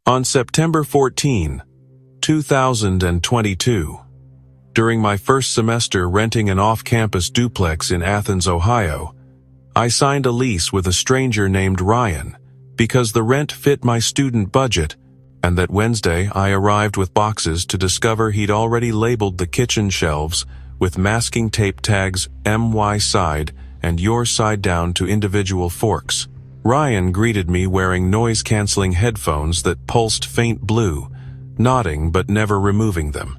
On September 14, 2022, during my first semester renting an off-campus duplex in Athens, Ohio, I signed a lease with a stranger named Ryan because the rent fit my student budget, and that Wednesday I arrived with boxes to discover he'd already labeled the kitchen shelves with masking tape tags "My side" and "Your side" down to individual forks. Ryan greeted me wearing noise-canceling headphones that pulsed faint blue, nodding but never removing them.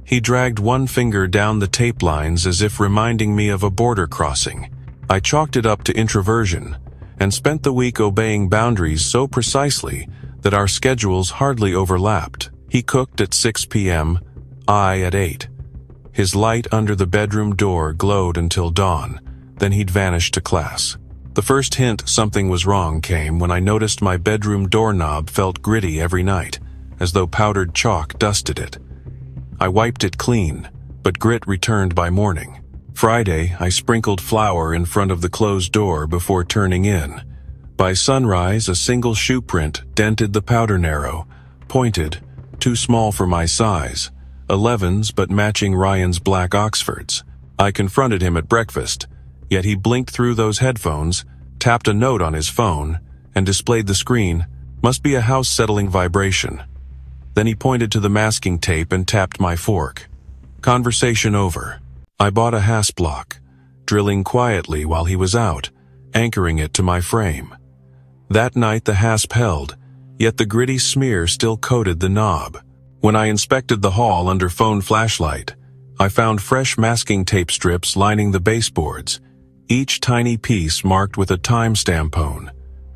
He dragged one finger down the tape lines as if reminding me of a border crossing. I chalked it up to introversion and spent the week obeying boundaries so precisely that our schedules hardly overlapped. He cooked at 6 p.m., I at 8. His light under the bedroom door glowed until dawn, then he'd vanished to class. The first hint something was wrong came when I noticed my bedroom doorknob felt gritty every night, as though powdered chalk dusted it. I wiped it clean, but grit returned by morning. Friday, I sprinkled flour in front of the closed door before turning in. By sunrise, a single shoe print dented the powder narrow, pointed, too small for my size, 11s but matching Ryan's black Oxfords. I confronted him at breakfast, yet he blinked through those headphones, tapped a note on his phone, and displayed the screen. Must be a house-settling vibration. Then he pointed to the masking tape and tapped my fork. Conversation over. I bought a hasp block, drilling quietly while he was out, anchoring it to my frame. That night the hasp held, yet the gritty smear still coated the knob. When I inspected the hall under phone flashlight, I found fresh masking tape strips lining the baseboards, each tiny piece marked with a timestamp on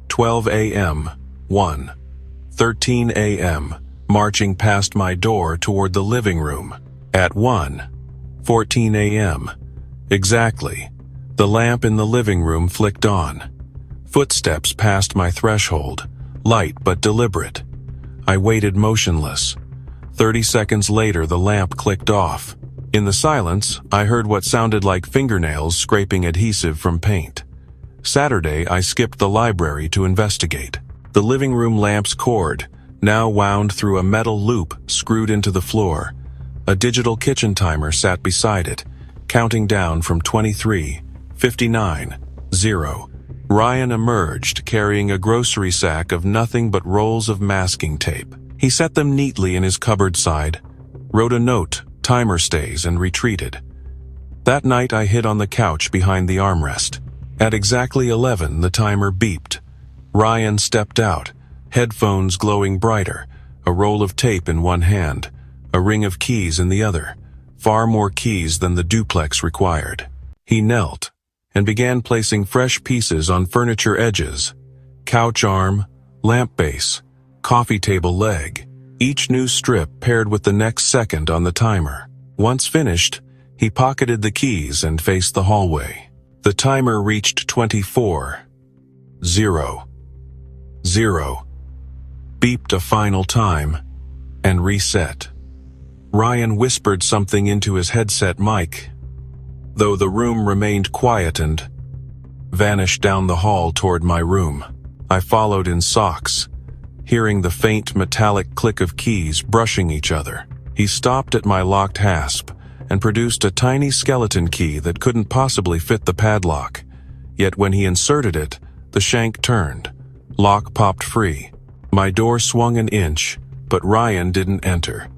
12 a.m., 1, 13 a.m., marching past my door toward the living room. At 1:14 a.m. exactly, the lamp in the living room flicked on. Footsteps passed my threshold, light but deliberate. I waited motionless. 30 seconds later, the lamp clicked off. In the silence, I heard what sounded like fingernails scraping adhesive from paint. Saturday, I skipped the library to investigate. The living room lamp's cord, now wound through a metal loop screwed into the floor. A digital kitchen timer sat beside it, counting down from 23, 59, 0. Ryan emerged carrying a grocery sack of nothing but rolls of masking tape. He set them neatly in his cupboard side, wrote a note, "Timer stays," and retreated. That night I hid on the couch behind the armrest. At exactly 11, the timer beeped. Ryan stepped out, headphones glowing brighter, a roll of tape in one hand, a ring of keys in the other, far more keys than the duplex required. He knelt and began placing fresh pieces on furniture edges, couch arm, lamp base, coffee table leg, each new strip paired with the next second on the timer. Once finished, he pocketed the keys and faced the hallway. The timer reached 24, 0, 0, beeped a final time, and reset. Ryan whispered something into his headset mic, though the room remained quiet, and vanished down the hall toward my room. I followed in socks, hearing the faint metallic click of keys brushing each other. He stopped at my locked hasp and produced a tiny skeleton key that couldn't possibly fit the padlock. Yet when he inserted it, the shank turned. Lock popped free. My door swung an inch, but Ryan didn't enter.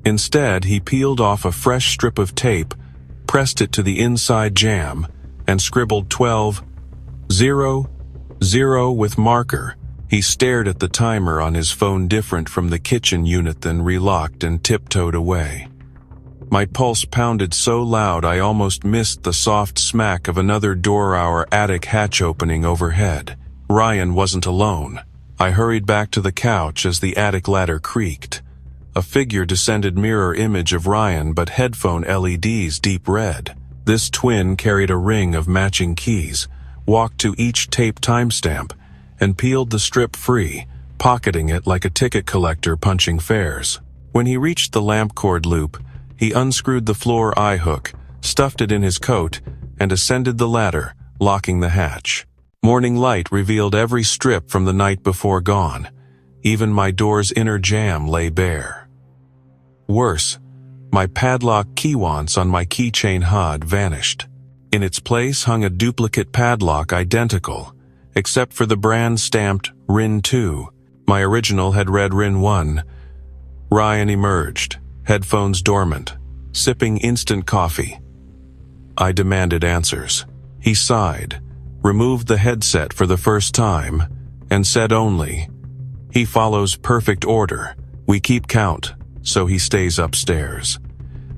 Instead, he peeled off a fresh strip of tape, pressed it to the inside jamb, and scribbled 12, 0, 0 with marker. He stared at the timer on his phone different from the kitchen unit, then relocked and tiptoed away. My pulse pounded so loud I almost missed the soft smack of another door, our attic hatch opening overhead. Ryan wasn't alone. I hurried back to the couch as the attic ladder creaked. A figure descended, mirror image of Ryan, but headphone LEDs deep red. This twin carried a ring of matching keys, walked to each tape timestamp, and peeled the strip free, pocketing it like a ticket collector punching fares. When he reached the lamp cord loop, he unscrewed the floor eye hook, stuffed it in his coat, and ascended the ladder, locking the hatch. Morning light revealed every strip from the night before gone. Even my door's inner jamb lay bare. Worse, my padlock key once on my keychain had vanished. In its place hung a duplicate padlock identical, except for the brand stamped RIN 2. My original had read RIN 1. Ryan emerged, headphones dormant, sipping instant coffee. I demanded answers. He sighed, removed the headset for the first time, and said only, "He follows perfect order. We keep count, so he stays upstairs."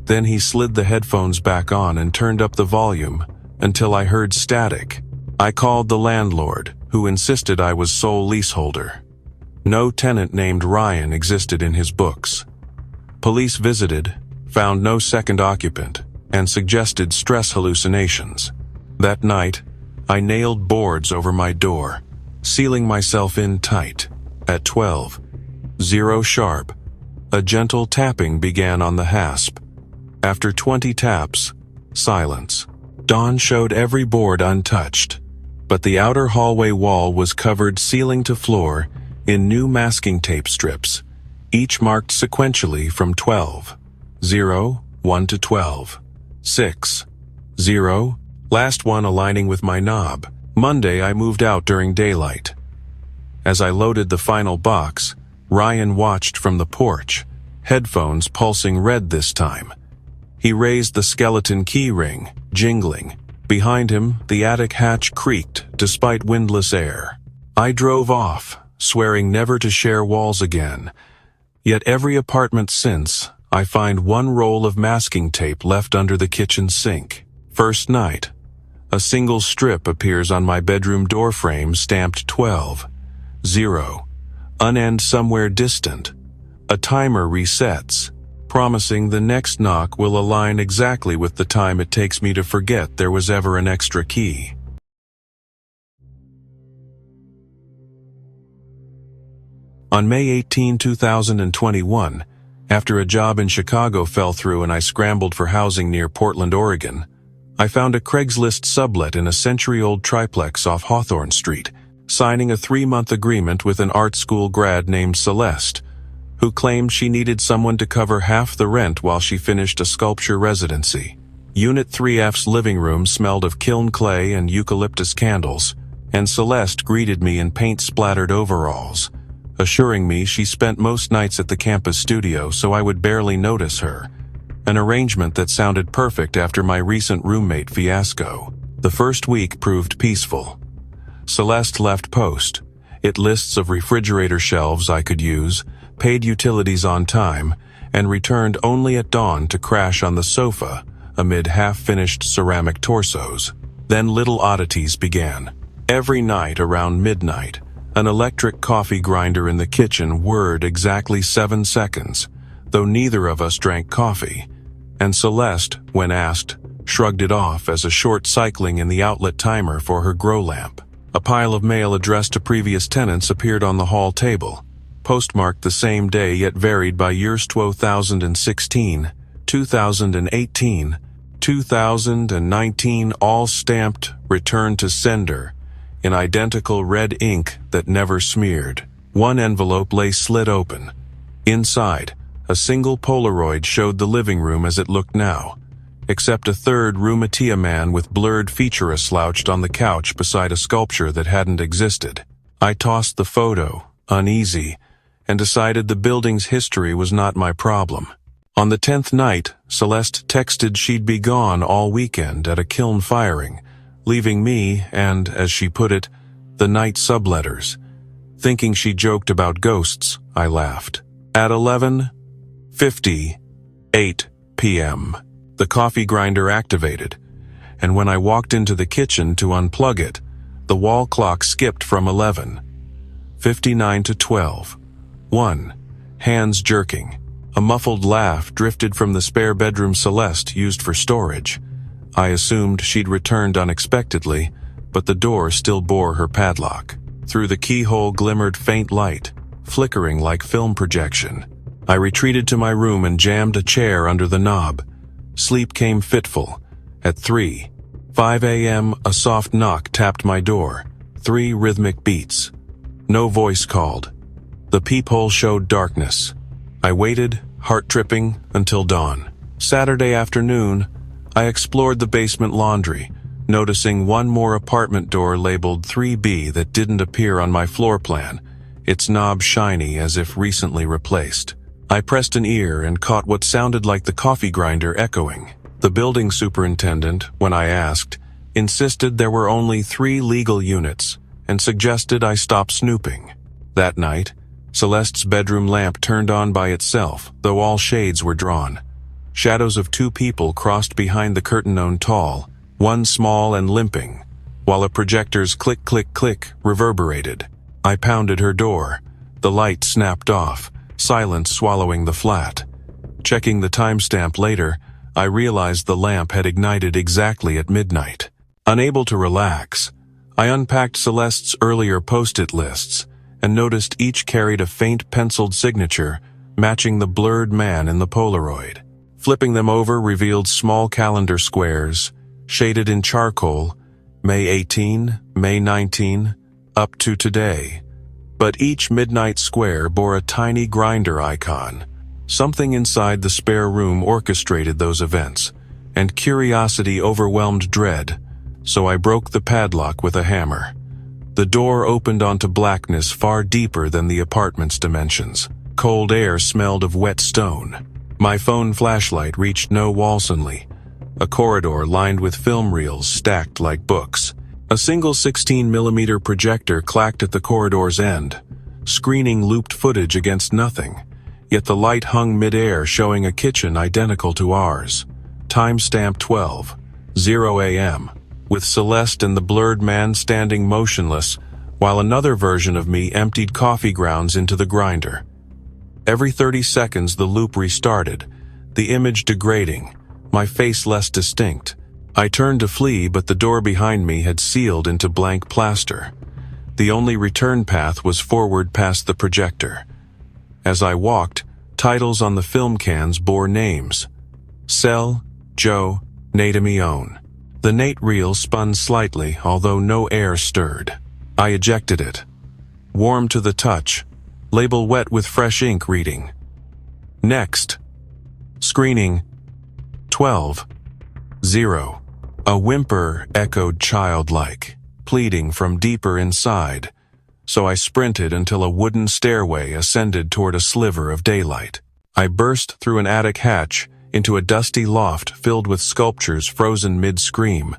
Then he slid the headphones back on and turned up the volume until I heard static. I called the landlord, who insisted I was sole leaseholder. No tenant named Ryan existed in his books. Police visited, found no second occupant, and suggested stress hallucinations. That night, I nailed boards over my door, sealing myself in tight. At 12:00 sharp, a gentle tapping began on the hasp. After 20 taps, silence. Dawn showed every board untouched, but the outer hallway wall was covered ceiling to floor in new masking tape strips, each marked sequentially from 12:0, 1 to 12:6, last one aligning with my knob. Monday I moved out during daylight. As I loaded the final box, Ryan watched from the porch, headphones pulsing red this time. He raised the skeleton key ring, jingling. Behind him, the attic hatch creaked despite windless air. I drove off, swearing never to share walls again. Yet every apartment since, I find one roll of masking tape left under the kitchen sink. First night, a single strip appears on my bedroom doorframe stamped 12:0. Unend somewhere distant. A timer resets, promising the next knock will align exactly with the time it takes me to forget there was ever an extra key. On May 18, 2021, after a job in Chicago fell through and I scrambled for housing near Portland, Oregon, I found a Craigslist sublet in a century-old triplex off Hawthorne Street, signing a 3-month agreement with an art school grad named Celeste, who claimed she needed someone to cover half the rent while she finished a sculpture residency. Unit 3F's living room smelled of kiln clay and eucalyptus candles, and Celeste greeted me in paint-splattered overalls, assuring me she spent most nights at the campus studio so I would barely notice her, an arrangement that sounded perfect after my recent roommate fiasco. The first week proved peaceful. Celeste left post. It lists of refrigerator shelves I could use, paid utilities on time, and returned only at dawn to crash on the sofa amid half-finished ceramic torsos. Then little oddities began. Every night around midnight, an electric coffee grinder in the kitchen whirred exactly 7 seconds, though neither of us drank coffee, and Celeste, when asked, shrugged it off as a short cycling in the outlet timer for her grow lamp. A pile of mail addressed to previous tenants appeared on the hall table, postmarked the same day yet varied by years 2016, 2018, 2019, all stamped "Return to Sender" in identical red ink that never smeared. One envelope lay slit open. Inside, a single Polaroid showed the living room as it looked now, except a third rheumatia man with blurred featura slouched on the couch beside a sculpture that hadn't existed. I tossed the photo, uneasy, and decided the building's history was not my problem. On the 10th night, Celeste texted she'd be gone all weekend at a kiln firing, leaving me and, as she put it, the night subletters. Thinking she joked about ghosts, I laughed. At 11:58 p.m., the coffee grinder activated, and when I walked into the kitchen to unplug it, the wall clock skipped from 11:59 to 12:01, hands jerking. A muffled laugh drifted from the spare bedroom Celeste used for storage. I assumed she'd returned unexpectedly, but the door still bore her padlock. Through the keyhole glimmered faint light, flickering like film projection. I retreated to my room and jammed a chair under the knob. Sleep came fitful. At 3:05 a.m., a soft knock tapped my door. 3 rhythmic beats. No voice called. The peephole showed darkness. I waited, heart-tripping, until dawn. Saturday afternoon, I explored the basement laundry, noticing one more apartment door labeled 3B that didn't appear on my floor plan, its knob shiny as if recently replaced. I pressed an ear and caught what sounded like the coffee grinder echoing. The building superintendent, when I asked, insisted there were only 3 legal units and suggested I stop snooping. That night, Celeste's bedroom lamp turned on by itself, though all shades were drawn. Shadows of 2 people crossed behind the curtain known tall, one small and limping, while a projector's click-click-click reverberated. I pounded her door. The light snapped off, silence swallowing the flat. Checking the timestamp later, I realized the lamp had ignited exactly at midnight. Unable to relax, I unpacked Celeste's earlier post-it lists and noticed each carried a faint penciled signature matching the blurred man in the Polaroid. Flipping them over revealed small calendar squares, shaded in charcoal, May 18, May 19, up to today. But each midnight square bore a tiny grinder icon. Something inside the spare room orchestrated those events, and curiosity overwhelmed dread, so I broke the padlock with a hammer. The door opened onto blackness far deeper than the apartment's dimensions. Cold air smelled of wet stone. My phone flashlight reached no Walsonley, a corridor lined with film reels stacked like books. A single 16mm projector clacked at the corridor's end, screening looped footage against nothing, yet the light hung mid-air showing a kitchen identical to ours. Timestamp 12:0 a.m., with Celeste and the blurred man standing motionless, while another version of me emptied coffee grounds into the grinder. Every 30 seconds the loop restarted, the image degrading, my face less distinct. I turned to flee, but the door behind me had sealed into blank plaster. The only return path was forward past the projector. As I walked, titles on the film cans bore names: Cell, Joe, Natamione. The Nate reel spun slightly, although no air stirred. I ejected it. Warm to the touch, label wet with fresh ink reading. Next. Screening 12:0. A whimper echoed childlike, pleading from deeper inside, so I sprinted until a wooden stairway ascended toward a sliver of daylight. I burst through an attic hatch into a dusty loft filled with sculptures frozen mid-scream,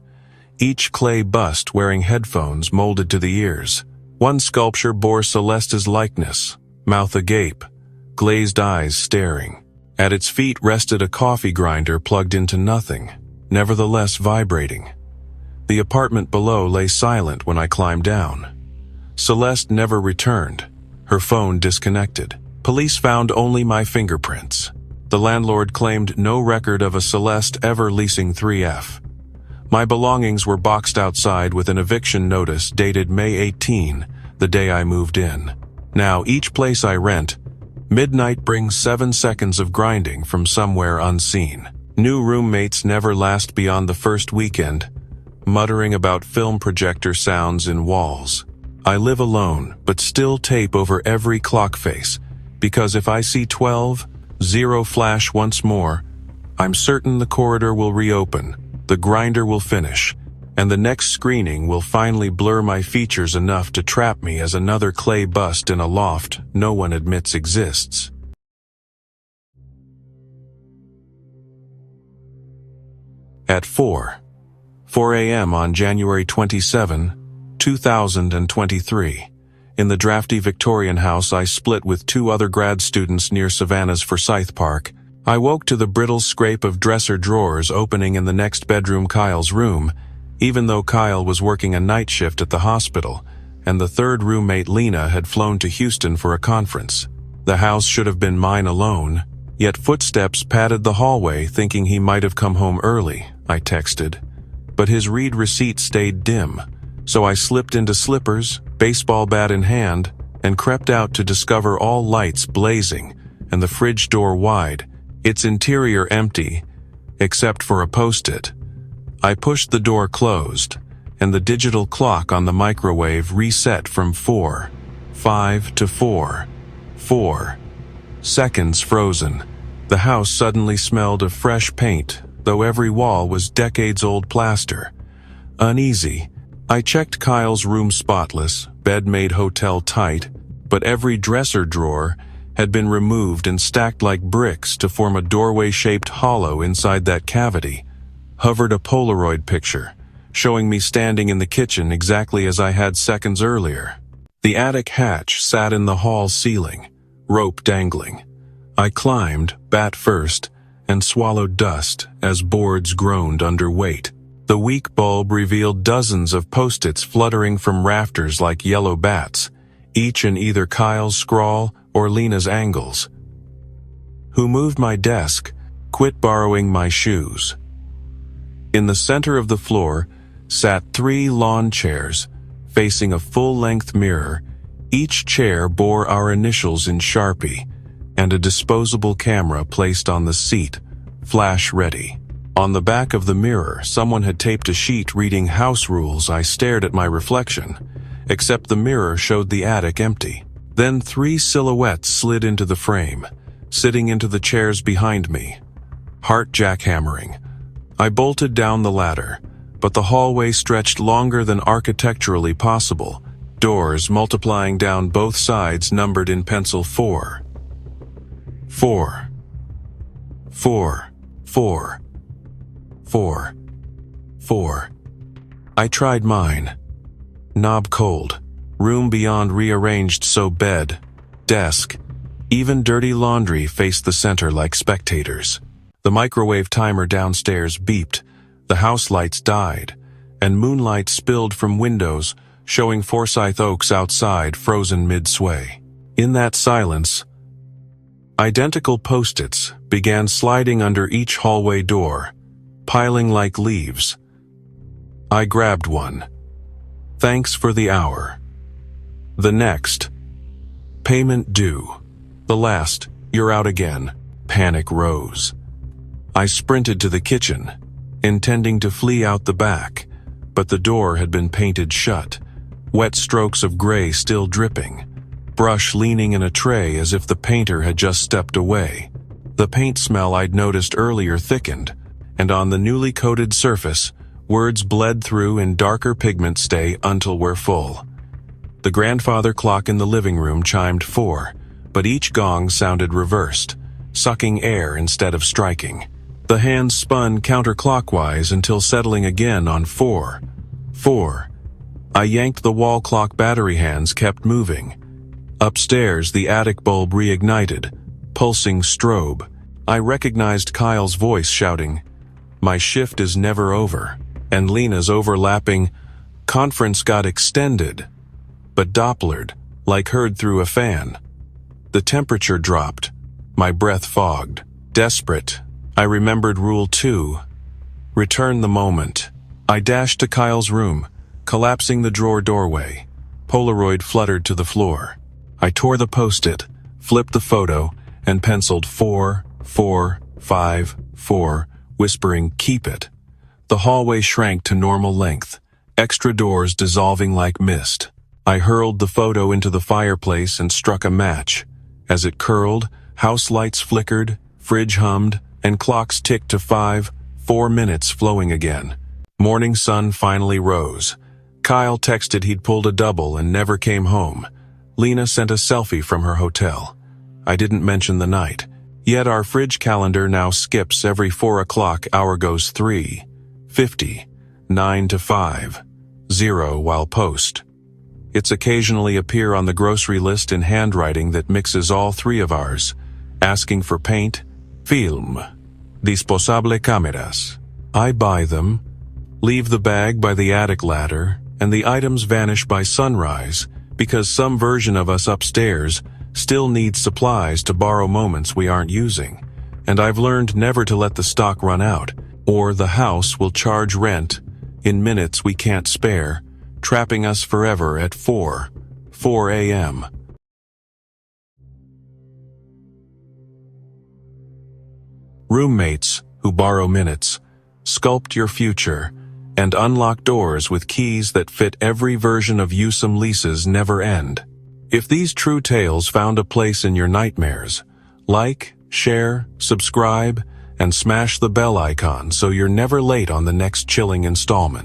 each clay bust wearing headphones molded to the ears. One sculpture bore Celeste's likeness, mouth agape, glazed eyes staring. At its feet rested a coffee grinder plugged into nothing, nevertheless vibrating. The apartment below lay silent when I climbed down. Celeste never returned, her phone disconnected. Police found only my fingerprints. The landlord claimed no record of a Celeste ever leasing 3F. My belongings were boxed outside with an eviction notice dated May 18, the day I moved in. Now, each place I rent, midnight brings 7 seconds of grinding from somewhere unseen. New roommates never last beyond the first weekend, muttering about film projector sounds in walls. I live alone, but still tape over every clock face, because if I see 12:0 flash once more, I'm certain the corridor will reopen, the grinder will finish, and the next screening will finally blur my features enough to trap me as another clay bust in a loft no one admits exists. At 4 a.m. on January 27, 2023, in the drafty Victorian house I split with 2 other grad students near Savannah's Forsyth Park, I woke to the brittle scrape of dresser drawers opening in the next bedroom, Kyle's room, even though Kyle was working a night shift at the hospital, and the third roommate, Lena, had flown to Houston for a conference. The house should have been mine alone, yet footsteps padded the hallway, thinking he might have come home early, I texted. But his read receipt stayed dim, so I slipped into slippers, baseball bat in hand, and crept out to discover all lights blazing and the fridge door wide, its interior empty, except for a post-it. I pushed the door closed, and the digital clock on the microwave reset from 4:05 to 4, 4 seconds frozen. The house suddenly smelled of fresh paint, though every wall was decades-old plaster. Uneasy, I checked Kyle's room spotless, bed made hotel tight, but every dresser drawer had been removed and stacked like bricks to form a doorway-shaped hollow inside that cavity. Hovered a Polaroid picture, showing me standing in the kitchen exactly as I had seconds earlier. The attic hatch sat in the hall ceiling, rope dangling. I climbed, bat first, and swallowed dust as boards groaned under weight. The weak bulb revealed dozens of post-its fluttering from rafters like yellow bats, each in either Kyle's scrawl or Lena's angles. Who moved my desk? Quit borrowing my shoes. In the center of the floor sat 3 lawn chairs, facing a full-length mirror. Each chair bore our initials in Sharpie, and a disposable camera placed on the seat, flash ready. On the back of the mirror, someone had taped a sheet reading house rules. I stared at my reflection, except the mirror showed the attic empty. Then 3 silhouettes slid into the frame, sitting into the chairs behind me. Heart jackhammering. I bolted down the ladder, but the hallway stretched longer than architecturally possible, doors multiplying down both sides numbered in pencil 4. 4. 4. 4. 4. 4. I tried mine. Knob cold. Room beyond rearranged so bed, desk, even dirty laundry faced the center like spectators. The microwave timer downstairs beeped, the house lights died, and moonlight spilled from windows, showing Forsyth Oaks outside frozen mid-sway. In that silence, identical post-its began sliding under each hallway door, piling like leaves. I grabbed one. Thanks for the hour. The next, payment due. The last, you're out again. Panic rose. I sprinted to the kitchen, intending to flee out the back, but the door had been painted shut, wet strokes of gray still dripping, brush leaning in a tray as if the painter had just stepped away. The paint smell I'd noticed earlier thickened, and on the newly coated surface, words bled through in darker pigment. Stay until we're full. The grandfather clock in the living room chimed 4, but each gong sounded reversed, sucking air instead of striking. The hands spun counterclockwise until settling again on 4. 4. I yanked the wall clock. Battery hands kept moving. Upstairs, the attic bulb reignited, pulsing strobe. I recognized Kyle's voice shouting, "My shift is never over," and Lena's overlapping, "Conference got extended," but Dopplered, like heard through a fan. The temperature dropped. My breath fogged. Desperate, I remembered Rule 2. Return the moment. I dashed to Kyle's room, collapsing the drawer doorway. Polaroid fluttered to the floor. I tore the post-it, flipped the photo, and penciled 4, 4, 5, 4, whispering, "Keep it." The hallway shrank to normal length, extra doors dissolving like mist. I hurled the photo into the fireplace and struck a match. As it curled, house lights flickered, fridge hummed, and clocks ticked to 5, 4 minutes flowing again. Morning sun finally rose. Kyle texted he'd pulled a double and never came home. Lena sent a selfie from her hotel. I didn't mention the night. Yet our fridge calendar now skips every 4 o'clock. Hour goes 3:50, 9 to 5, 0 while post. It's occasionally appear on the grocery list in handwriting that mixes all 3 of ours, asking for paint, film, disposable cameras. I buy them, leave the bag by the attic ladder, and the items vanish by sunrise because some version of us upstairs still needs supplies to borrow moments we aren't using. And I've learned never to let the stock run out, or the house will charge rent in minutes we can't spare, trapping us forever at 4 a.m. Roommates who borrow minutes, sculpt your future, and unlock doors with keys that fit every version of you. Some leases never end. If these true tales found a place in your nightmares, like, share, subscribe, and smash the bell icon so you're never late on the next chilling installment.